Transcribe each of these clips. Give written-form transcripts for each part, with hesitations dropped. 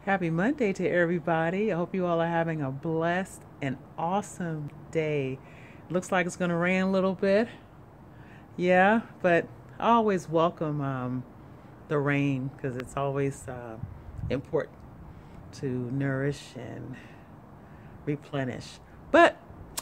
Happy Monday to everybody. I hope you all are having a blessed and awesome day. Looks like it's going to rain a little bit. Yeah, but I always welcome the rain because it's always important to nourish and replenish. But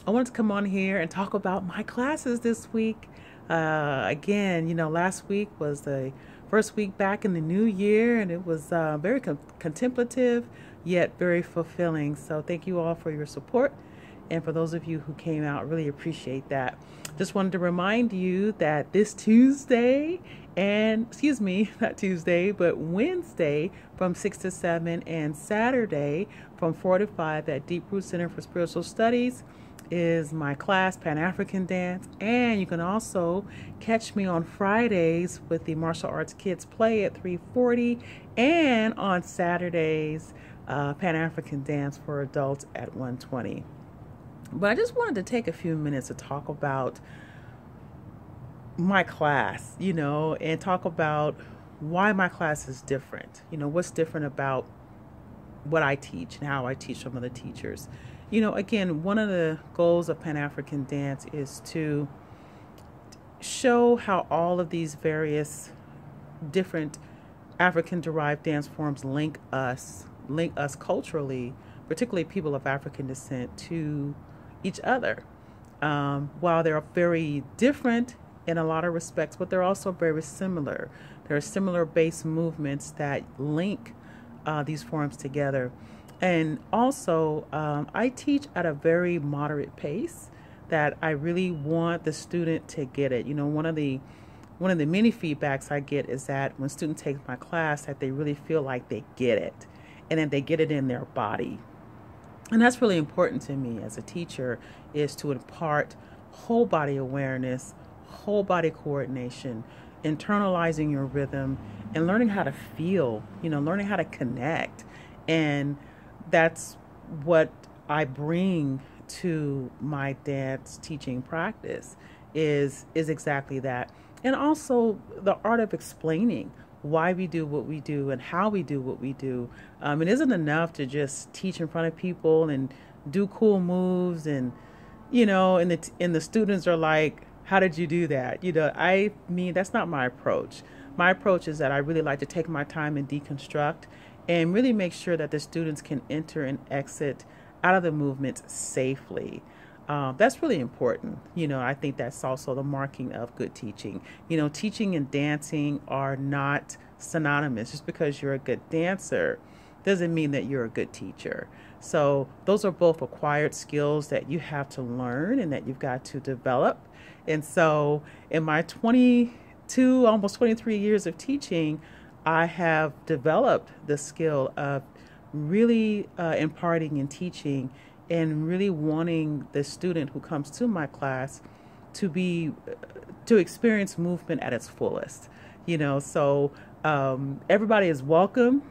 I wanted to come on here and talk about my classes this week. Again, last week was the first week back in the new year, and it was very contemplative yet very fulfilling. So, thank you all for your support. And for those of you who came out, really appreciate that. Just wanted to remind you that this Tuesday, and excuse me, not Tuesday, but Wednesday from 6 to 7, and Saturday from 4 to 5 at Deep Root Center for Spiritual Studies is my class, Pan-African Dance. And you can also catch me on Fridays with the Martial Arts Kids Play at 3:40, and on Saturdays, Pan-African Dance for Adults at 1:20. But I just wanted to take a few minutes to talk about my class, and talk about why my class is different. What's different about what I teach and how I teach from other teachers. Again, one of the goals of Pan-African Dance is to show how all of these various different African-derived dance forms link us culturally, particularly people of African descent, to each other. While they're very different in a lot of respects, but they're also very similar. There are similar base movements that link these forms together. And also, I teach at a very moderate pace that I really want the student to get it. One of the many feedbacks I get is that when students take my class, that they really feel like they get it, and then they get it in their body. And that's really important to me as a teacher, is to impart whole body awareness, whole body coordination, internalizing your rhythm, and learning how to feel, learning how to connect. And that's what I bring to my dance teaching practice is exactly that. And also the art of explaining why we do what we do and how we do what we do. It isn't enough to just teach in front of people and do cool moves and the students are like, how did you do that? I mean, that's not my approach. My approach is that I really like to take my time and deconstruct and really make sure that the students can enter and exit out of the movement safely. That's really important. I think that's also the marking of good teaching. Teaching and dancing are not synonymous. Just because you're a good dancer doesn't mean that you're a good teacher. So those are both acquired skills that you have to learn and that you've got to develop. And so in my 22, almost 23 years of teaching, I have developed the skill of really imparting and teaching, and really wanting the student who comes to my class to experience movement at its fullest. So everybody is welcome.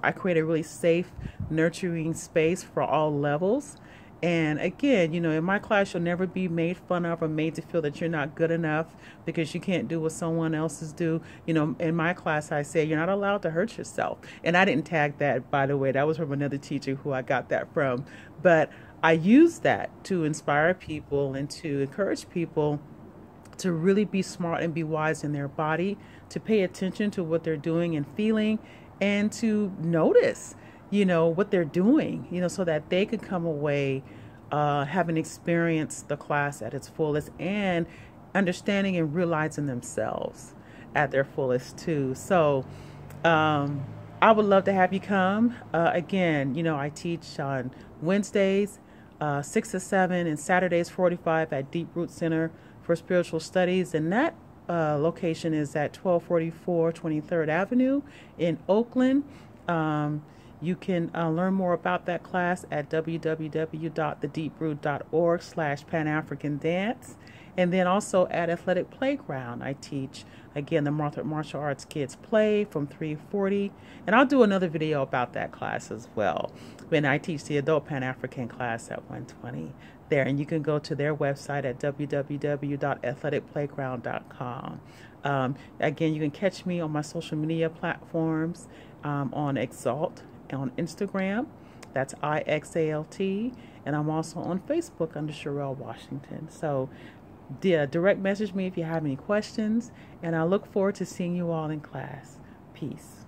I create a really safe, nurturing space for all levels. And again, in my class, you'll never be made fun of or made to feel that you're not good enough because you can't do what someone else's do. In my class, I say you're not allowed to hurt yourself. And I didn't tag that, by the way. That was from another teacher who I got that from. But I use that to inspire people and to encourage people to really be smart and be wise in their body, to pay attention to what they're doing and feeling, and to notice what they're doing, so that they could come away having experienced the class at its fullest and understanding and realizing themselves at their fullest too. So I would love to have you come. Again, I teach on Wednesdays 6 to 7, and Saturdays 45 at Deep Root Center for Spiritual Studies, and that location is at 1244 23rd Avenue in Oakland. You can learn more about that class at www.thedeeproot.org/Pan-African Dance. And then also at Athletic Playground, I teach, again, the Martial Arts Kids Play from 3:40. And I'll do another video about that class as well. And I teach the Adult Pan-African class at 1:20 there. And you can go to their website at www.athleticplayground.com. Again, you can catch me on my social media platforms on Exalt on Instagram. That's IXALT. And I'm also on Facebook under Sherelle Washington. So direct message me if you have any questions. And I look forward to seeing you all in class. Peace.